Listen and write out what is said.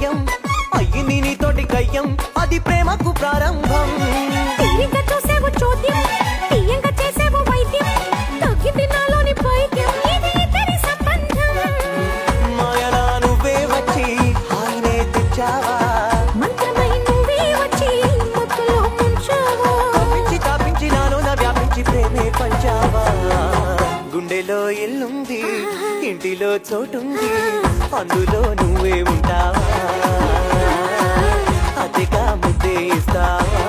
భాగ్యం అయ్యింది నీతోటి కయ్యం అది ప్రేమకు ప్రారంభం తీరిక చూసేవు చోద్యం తీయంగా చేసేవు వైద్యం తగ్గింది నాలోని పైద్యం ఇది ఇద్దరి సంబంధం మాయలా నువ్వే వచ్చి హాయినే తెచ్చావా మంత్రమై నువ్వే వచ్చి మత్తులో ముంచావా తప్పించి తాపించి నాలోన వ్యాపించి ప్రేమే పంచావా గుండెలో ఇల్లుంది ఇంటిలో చోటుంది అందులో నువ్వే ఉంటావా అతిగా ముద్దే ఇస్తావా